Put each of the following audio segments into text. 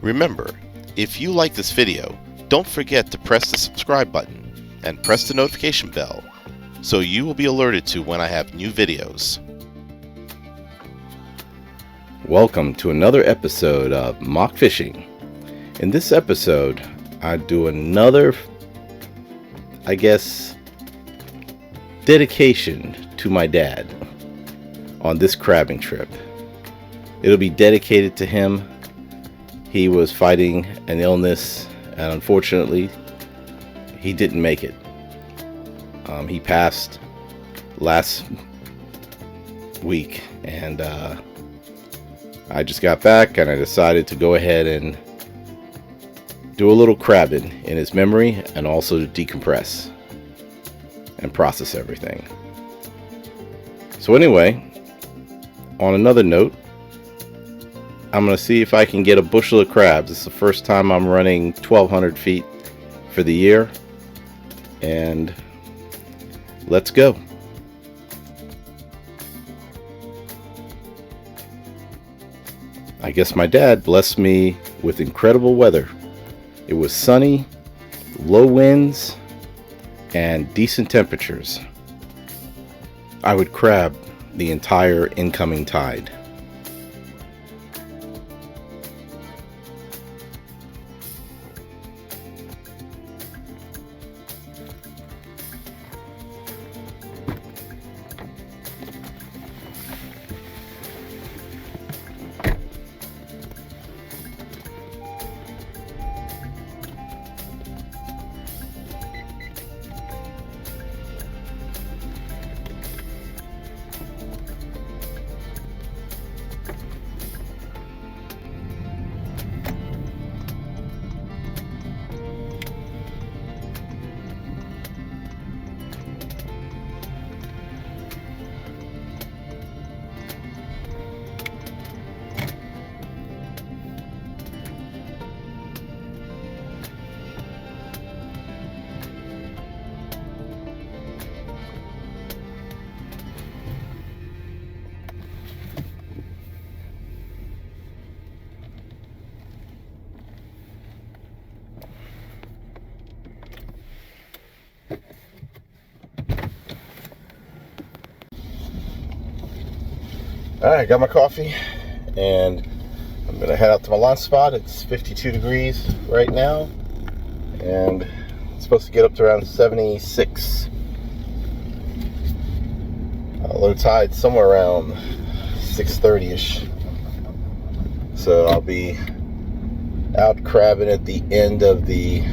Remember, if you like this video, don't forget to press the subscribe button and press the notification bell so you will be alerted to when I have new videos. Welcome to another episode of Mach Fishing. In this episode, I do another, dedication to my dad on this crabbing trip. It'll be dedicated to him. He was fighting an illness, and unfortunately, he didn't make it. He passed last week, and I just got back, and I decided to go ahead and do a little crabbing in his memory, and also to decompress and process everything. So anyway, on another note, I'm going to see if I can get a bushel of crabs. It's the first time I'm running 1,200 feet for the year, and let's go. I guess my dad blessed me with incredible weather. It was sunny, low winds, and decent temperatures. I would crab the entire incoming tide. Alright, got my coffee, and I'm going to head out to my launch spot. It's 52 degrees right now, and it's supposed to get up to around 76. Low tide somewhere around 6:30ish. So I'll be out crabbing at the end of the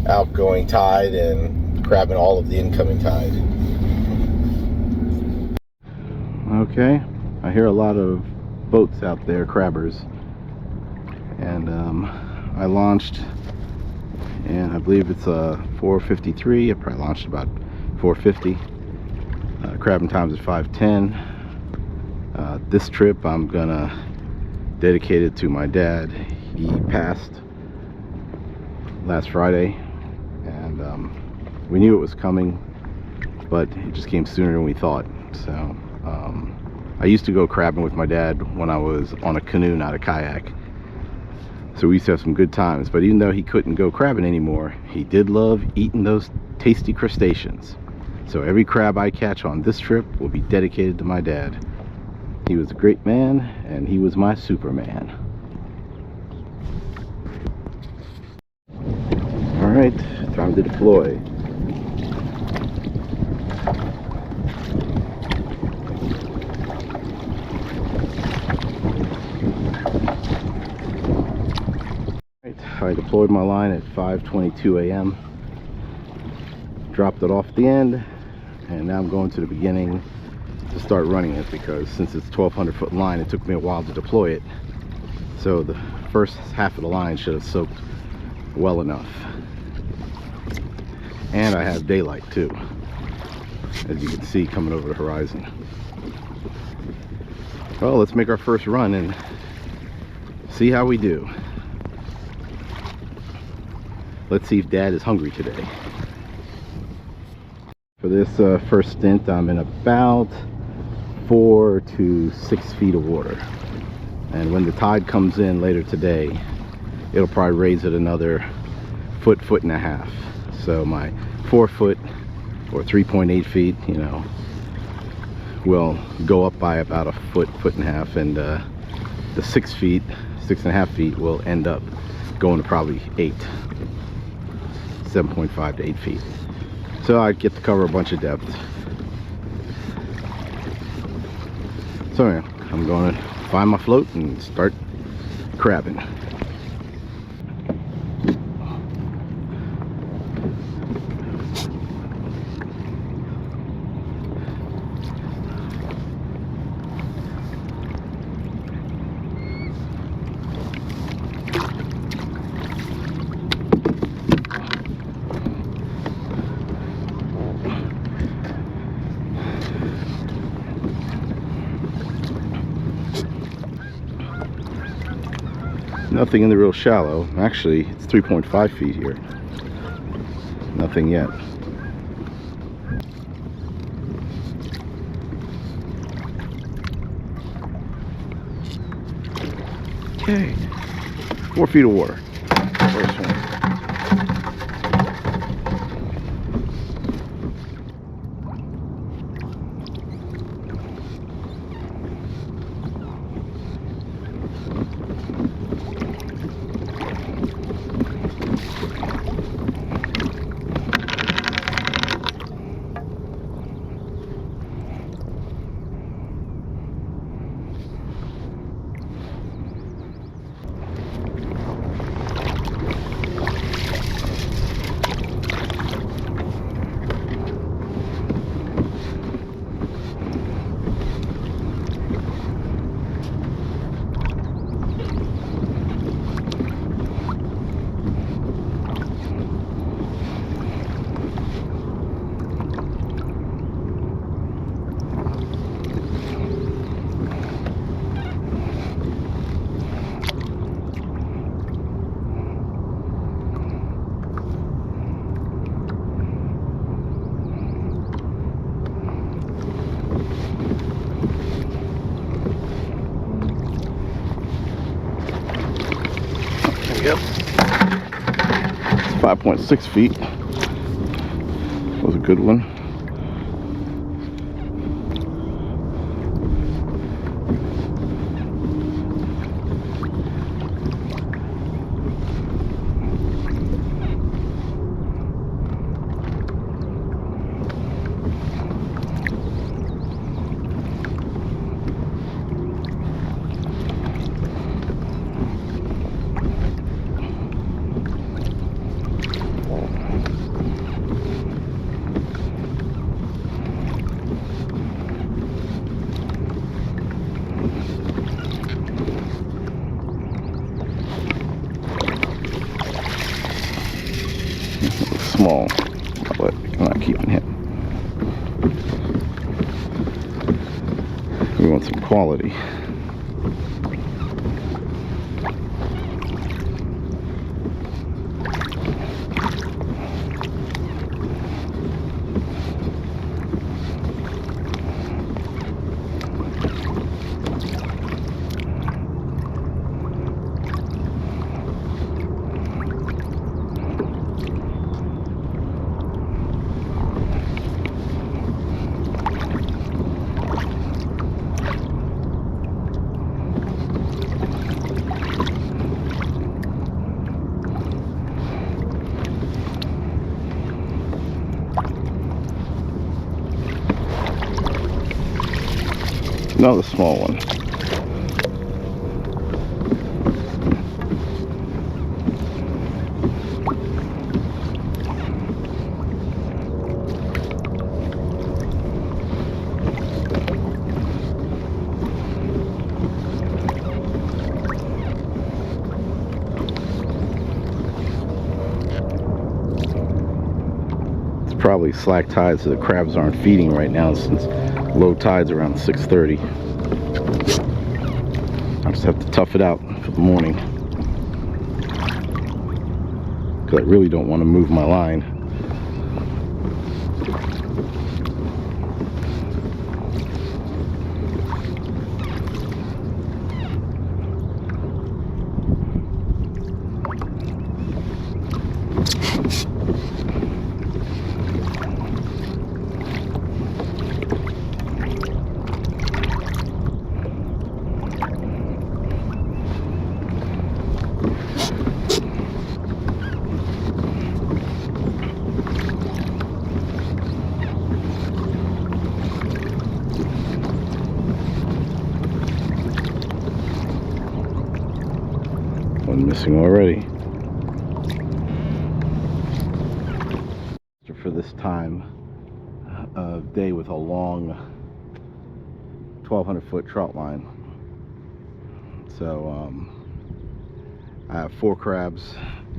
outgoing tide and crabbing all of the incoming tide. Okay, I hear a lot of boats out there, crabbers, and I launched, and I believe it's a 4:53. I probably launched about 4:50. Crabbing times at 5:10. This trip I'm gonna dedicate it to my dad. He passed last Friday, and we knew it was coming, but it just came sooner than we thought. So I used to go crabbing with my dad when I was on a canoe, not a kayak. So we used to have some good times, but even though he couldn't go crabbing anymore, he did love eating those tasty crustaceans. So every crab I catch on this trip will be dedicated to my dad. He was a great man, and he was my Superman. All right, time to deploy. I deployed my line at 5:22 a.m. dropped it off at the end, and now I'm going to the beginning to start running it, because since it's a 1,200 foot line, it took me a while to deploy it. So the first half of the line should have soaked well enough. And I have daylight too, as you can see coming over the horizon. Well, let's make our first run and see how we do. Let's see if Dad is hungry today. For this first stint, I'm in about 4 to 6 feet of water. and when the tide comes in later today, it'll probably raise it another foot, foot and a half. So my 4 foot or 3.8 feet, you know, will go up by about a foot, foot and a half, and the 6 feet, 6.5 feet will end up going to probably 7.5 to 8 feet. So I get to cover a bunch of depth. So yeah, I'm going to find my float and start crabbing. Nothing in the real shallow. Actually, it's 3.5 feet here. Nothing yet. Okay, 4 feet of water. First one. Yep, 5.6 feet. Was a good one. Small, but I'm not keeping him. We want some quality. Another small one. It's probably slack tide, so the crabs aren't feeding right now since low tide's around 6:30. I just have to tough it out for the morning because I really don't want to move my line. missing already. For this time of day with a long 1,200-foot trout line. So I have 4 crabs,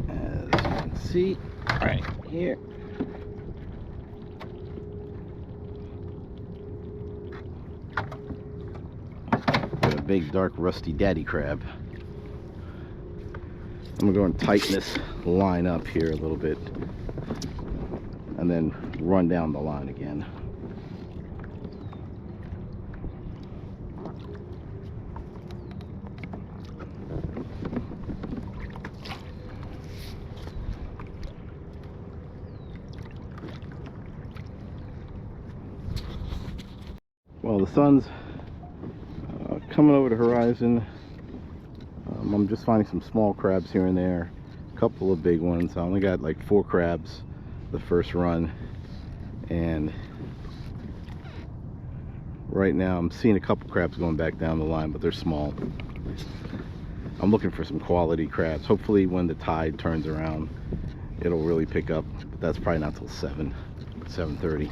as you can see right here. Got a big dark rusty daddy crab. I'm gonna go and tighten this line up here a little bit and then run down the line again. Well, the sun's coming over the horizon. I'm just finding some small crabs here and there, a couple of big ones. I only got like 4 crabs the first run, and right now I'm seeing a couple crabs going back down the line, but they're small. I'm looking for some quality crabs. Hopefully when the tide turns around it'll really pick up, but that's probably not till 7:30.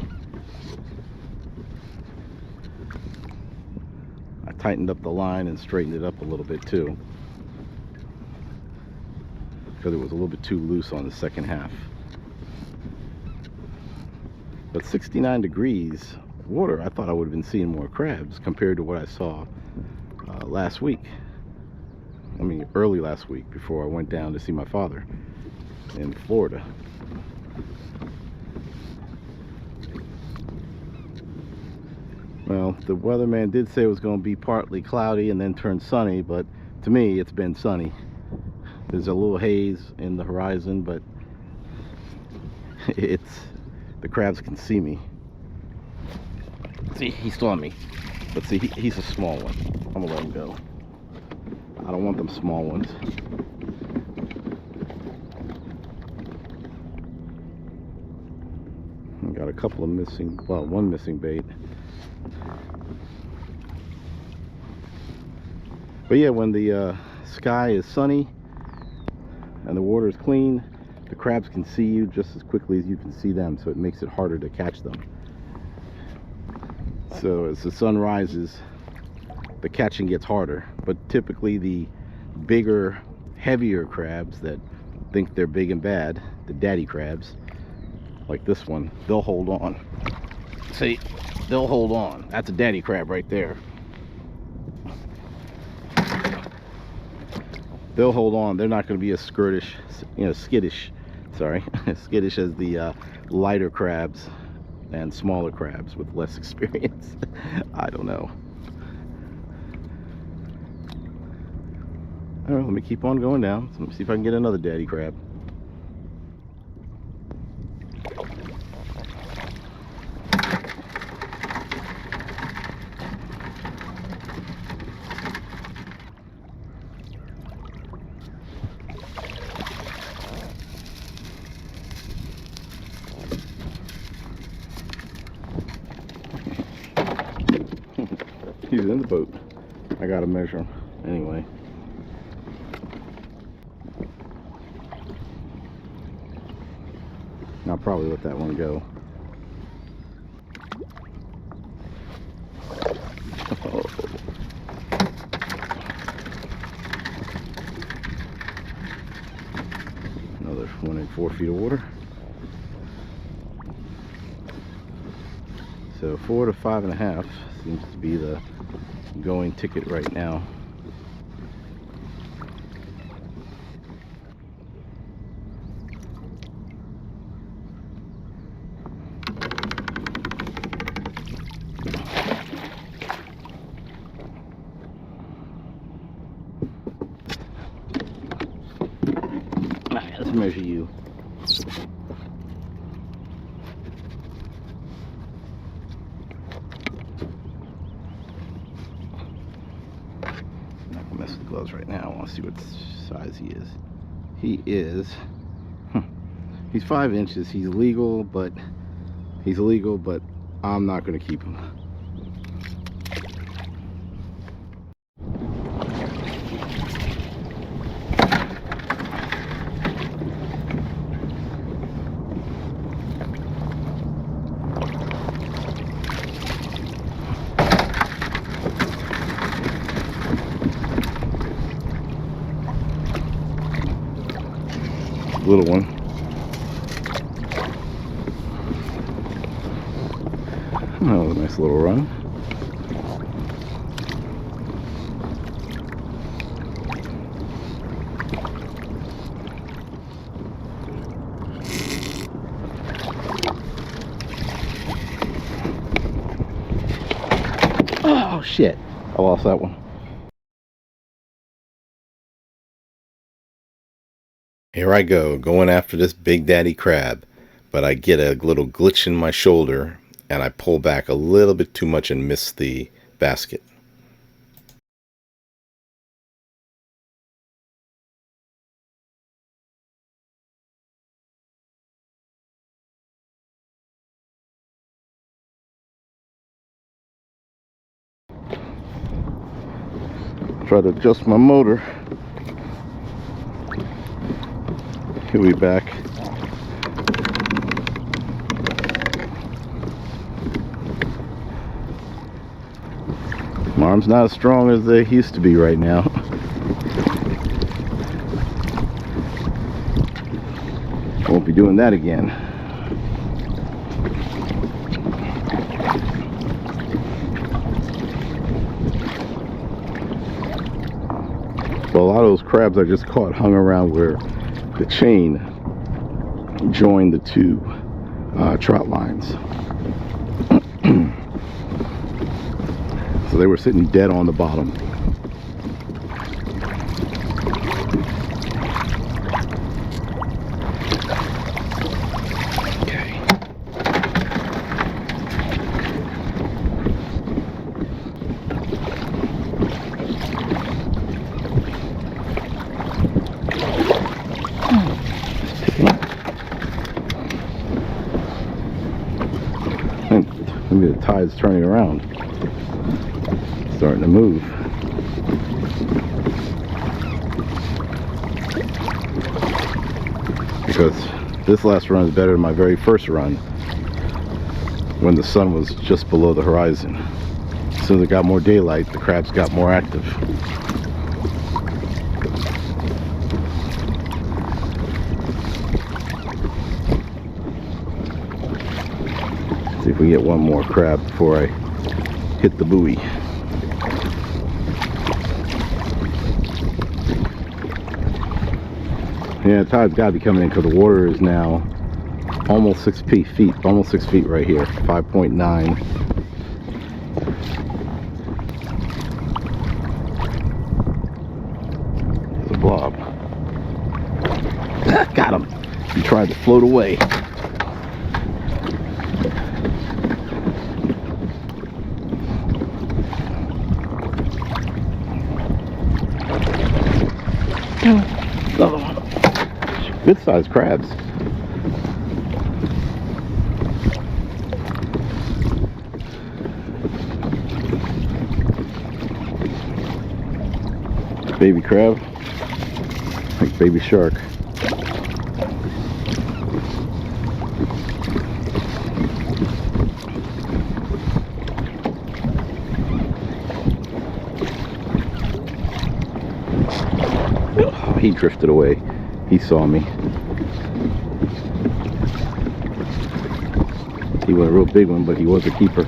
I tightened up the line and straightened it up a little bit too, because it was a little bit too loose on the second half. But 69 degrees water, I thought I would have been seeing more crabs compared to what I saw last week. I mean, early last week, before I went down to see my father in Florida. Well, the weatherman did say it was going to be partly cloudy and then turn sunny, but to me it's been sunny. There's a little haze in the horizon, but the crabs can see me. See, he saw me, but see, he's a small one. I'm gonna let him go. I don't want them small ones. I got a couple of missing, well, one missing bait. But yeah, when the sky is sunny and the water is clean, the crabs can see you just as quickly as you can see them, so it makes it harder to catch them. So as the sun rises, the catching gets harder, but typically the bigger, heavier crabs that think they're big and bad, the daddy crabs, like this one, they'll hold on. See, they'll hold on. That's a daddy crab right there. They'll hold on. They're not going to be as skittish, skittish as the lighter crabs and smaller crabs with less experience. I don't know. All right, let me keep on going down. So let me see if I can get another daddy crab. He's in the boat. I gotta measure him anyway. I'll probably let that one go. Oh. Another 1 and 4 feet of water. So 4 to 5.5 seems to be the going ticket right now. Let's measure you. I'm not gonna mess with the gloves right now. I want to see what size he is. He is, he's 5 inches. He's legal, but I'm not gonna keep him. little one. That was a nice little run. Oh shit, I lost that one. Here I go, going after this big daddy crab, but I get a little glitch in my shoulder and I pull back a little bit too much and miss the basket. Try to adjust my motor. He'll be back. My arm's not as strong as they used to be right now. Won't be doing that again. Well, a lot of those crabs I just caught hung around where the chain joined the two trout lines. So they were sitting dead on the bottom. Okay. Maybe the tide's turning around. Starting to move. Because this last run is better than my very first run when the sun was just below the horizon. As soon as it got more daylight, the crabs got more active. See if we can get one more crab before I hit the buoy. Yeah, the tide's got to be coming in because the water is now almost 6 feet, almost 6 feet right here, 5.9. There's a blob. Got him. He tried to float away. Another one. Good sized crabs. Baby crab, like baby shark. Oh, he drifted away. He saw me. He was a real big one, but he was a keeper.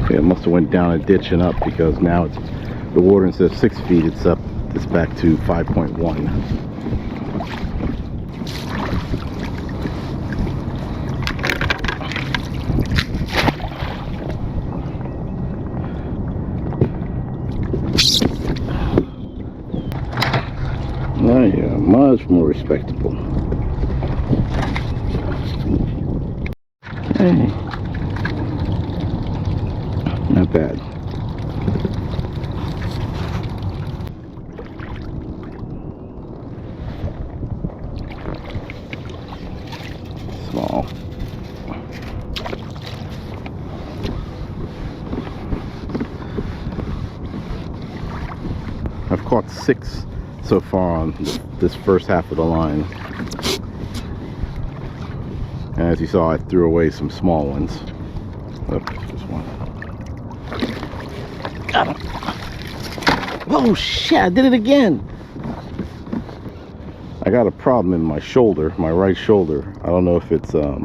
Yeah, it must have went down a ditch and up because now it's the water, instead of 6 feet, it's up. It's back to 5.1. Now you're much more respectable. Hey, not bad. Small. I've caught 6 so far on this first half of the line. And as you saw, I threw away some small ones. Oh, just one. Got him. Oh shit, I did it again. I got a problem in my shoulder, my right shoulder. I don't know if it's a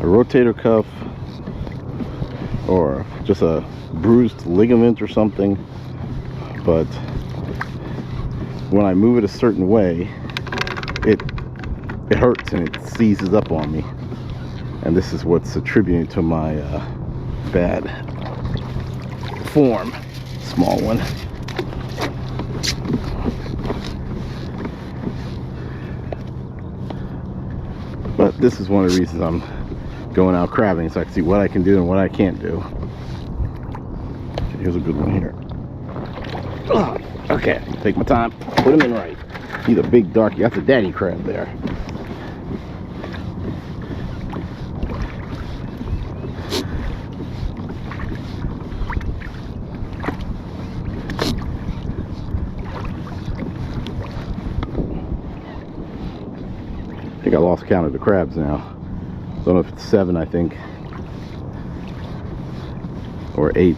rotator cuff or just a bruised ligament or something, but when I move it a certain way, it hurts and it seizes up on me, and this is what's attributing to my bad form. Small one. But this is one of the reasons I'm going out crabbing, so I can see what I can do and what I can't do. Here's a good one here. Okay, take my time, put him in right. He's a big darky. That's a daddy crab there. I think I lost count of the crabs now. Don't know if it's 7, I think, or 8.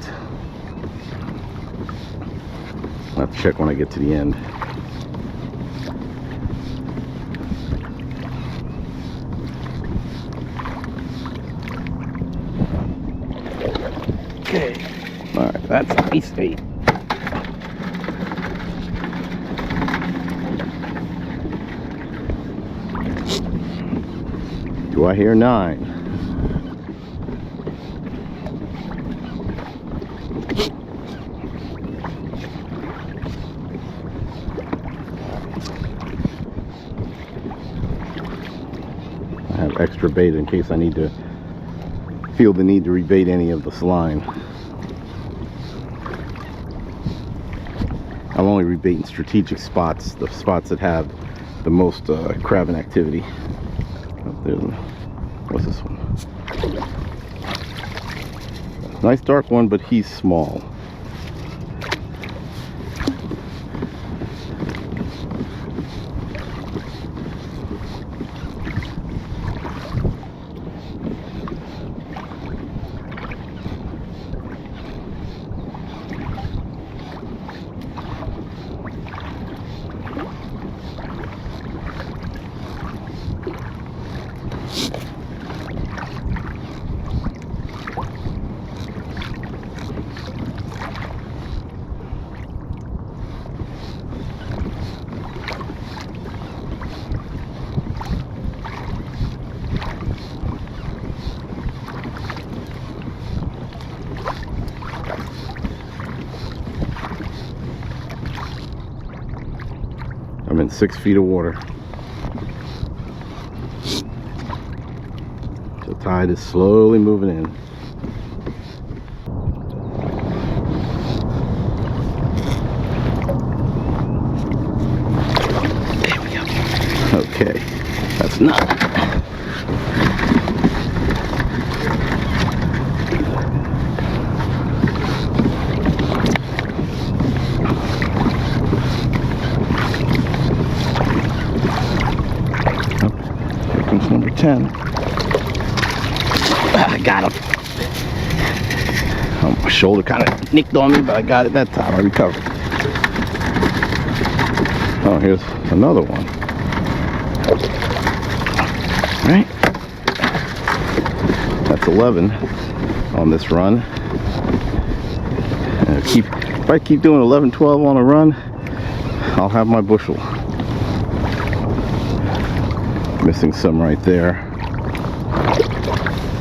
I'll have to check when I get to the end. Okay. Alright, that's at least 8. Do I hear 9? I have extra bait in case I need to feel the need to rebait any of this line. I'm only rebating strategic spots, the spots that have the most crabbing activity. What's this one? Nice dark one, but he's small. I'm in 6 feet of water. The tide is slowly moving in. There we go. Okay, that's not. Number 10. I got him. Oh, my shoulder kind of nicked on me, but I got it that time. I recovered. Oh, here's another one. All right. That's 11 on this run. If I keep doing 11, 12 on a run, I'll have my bushel. Missing some right there.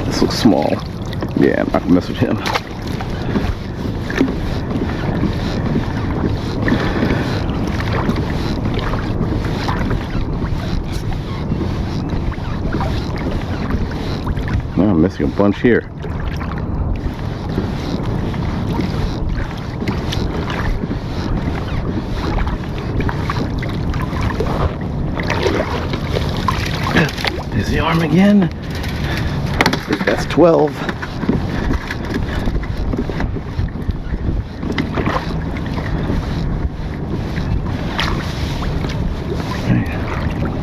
This looks small. Yeah, I'm not gonna mess with him. Oh, I'm missing a bunch here. There's the arm again. I think that's 12.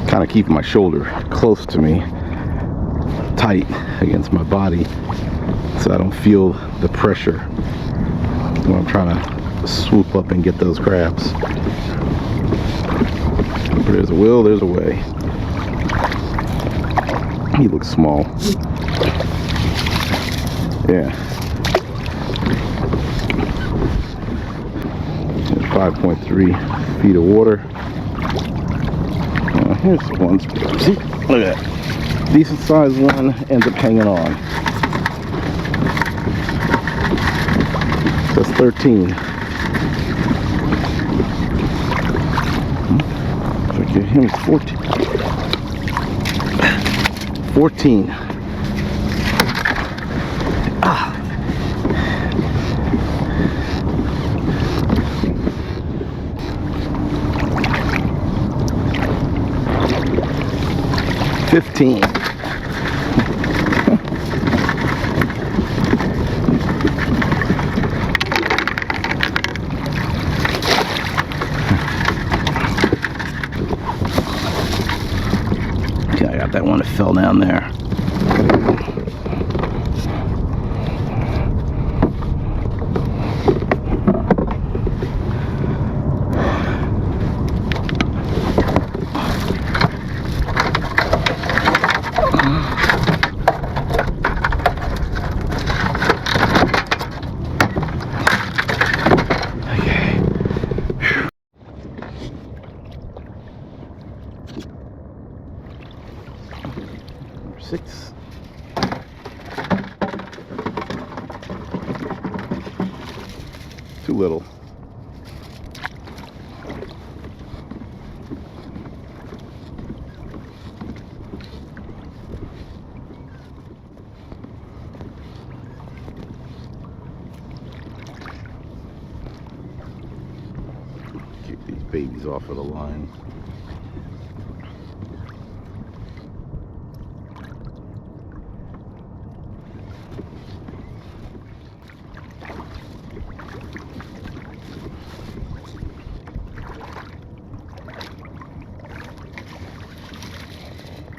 Kind of keeping my shoulder close to me, tight against my body, so I don't feel the pressure when I'm trying to swoop up and get those crabs. there's a will, there's a way. He looks small. Yeah. 5.3 feet of water. Here's one. See, look at that. Decent sized one ends up hanging on. That's 13. If I get him, it's 14. 14. Ah. $15. Okay, I got that one that fell down there. Number 6. Too little. Kick these babies off of the line.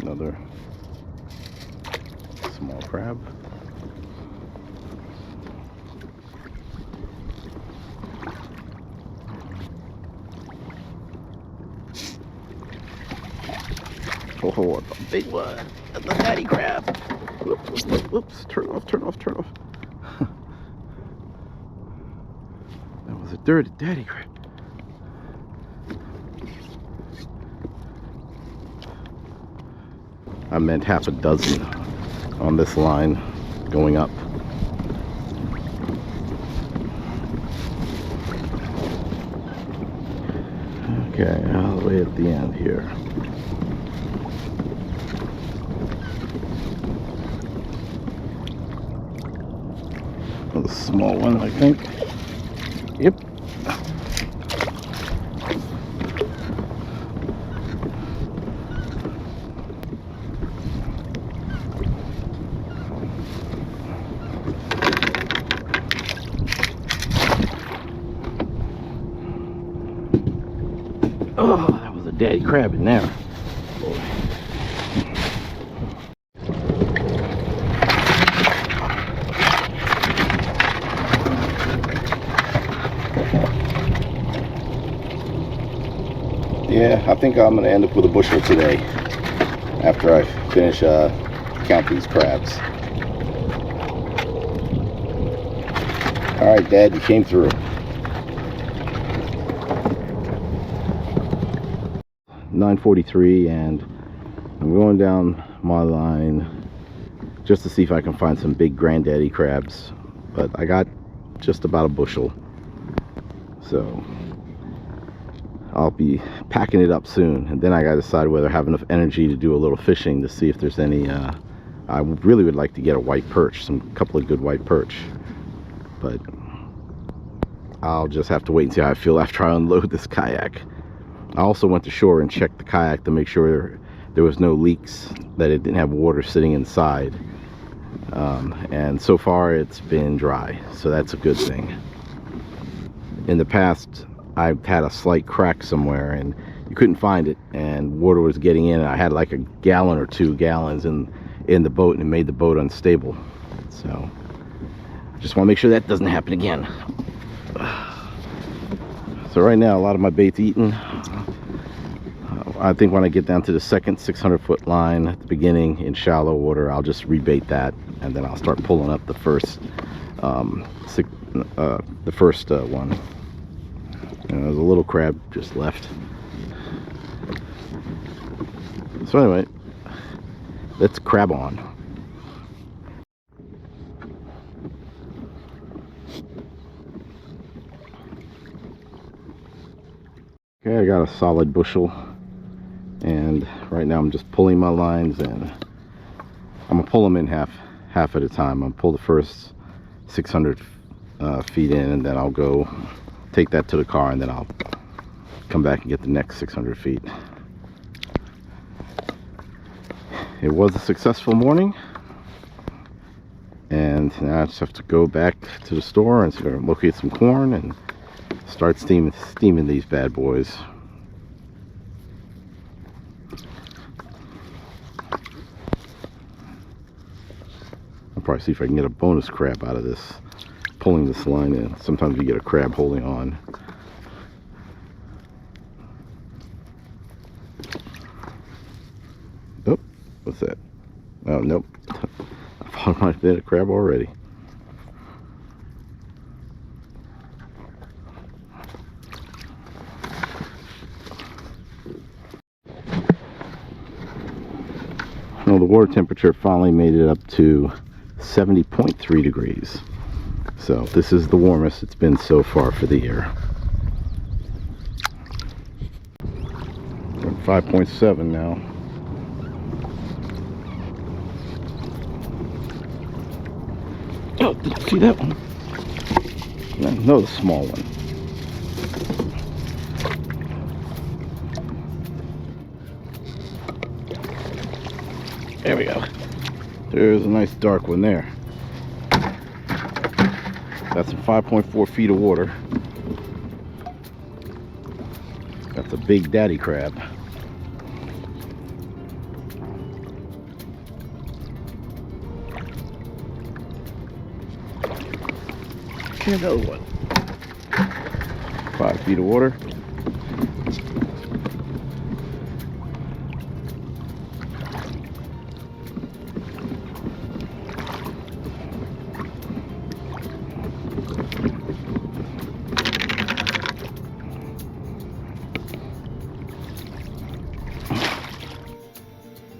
Another small crab. Oh, a big one. That's a daddy crab. Whoops, whoops, turn off, turn off, turn off. That was a dirty daddy crab. I meant half a dozen on this line going up. Okay, all the way at the end here. A small one, I think. Yep. Oh, that was a daddy crab in there. Boy. Yeah, I think I'm going to end up with a bushel today after I finish count these crabs. Alright, Dad, you came through. $9.43, and I'm going down my line just to see if I can find some big granddaddy crabs, but I got just about a bushel, so I'll be packing it up soon, and then I gotta decide whether I have enough energy to do a little fishing to see if there's any I really would like to get a white perch, couple of good white perch, but I'll just have to wait and see how I feel after I unload this kayak. I also went to shore and checked the kayak to make sure there was no leaks, that it didn't have water sitting inside, and so far it's been dry, so that's a good thing. In the past, I've had a slight crack somewhere and you couldn't find it, and water was getting in, and I had like a gallon or 2 gallons in the boat, and it made the boat unstable. So just want to make sure that doesn't happen again. So right now a lot of my bait's eaten. I think when I get down to the second 600-foot line at the beginning in shallow water, I'll just rebait that, and then I'll start pulling up the first one. There's a little crab just left. So anyway, let's crab on. Okay, I got a solid bushel, and right now I'm just pulling my lines, and I'm gonna pull them in half at a time. I'll pull the first 600 feet in, and then I'll go take that to the car, and then I'll come back and get the next 600 feet. It was a successful morning, and now I just have to go back to the store and sort of locate some corn and start steaming these bad boys. I'll probably see if I can get a bonus crab out of this, pulling this line in. Sometimes you get a crab holding on. Oh, what's that? Oh, nope. I thought I might have been a crab already. Well, the water temperature finally made it up to 70.3 degrees. So this is the warmest it's been so far for the year. 5.7 now. Oh, did you see that one? No, the small one. There we go. There's a nice dark one there. That's 5.4 feet of water. That's a big daddy crab. Okay, another one. 5 feet of water.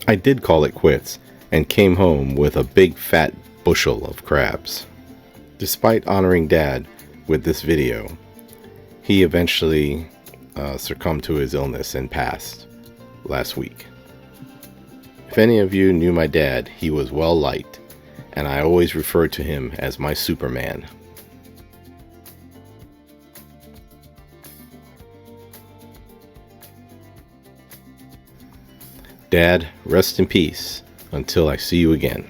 I did call it quits and came home with a big fat bushel of crabs. Despite honoring Dad with this video, he eventually succumbed to his illness and passed last week. If any of you knew my dad, he was well liked, and I always referred to him as my Superman. Dad, rest in peace until I see you again.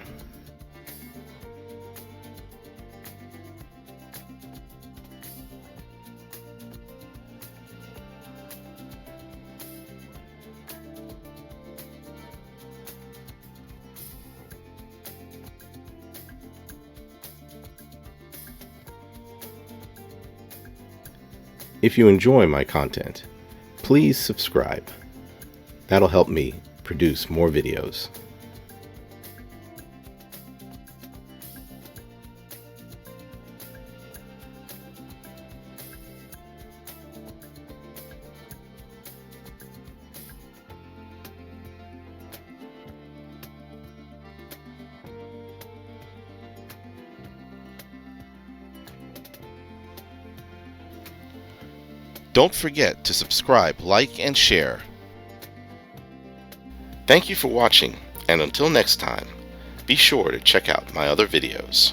If you enjoy my content, please subscribe. That'll help me produce more videos. Don't forget to subscribe, like, and share. Thank you for watching, and until next time, be sure to check out my other videos.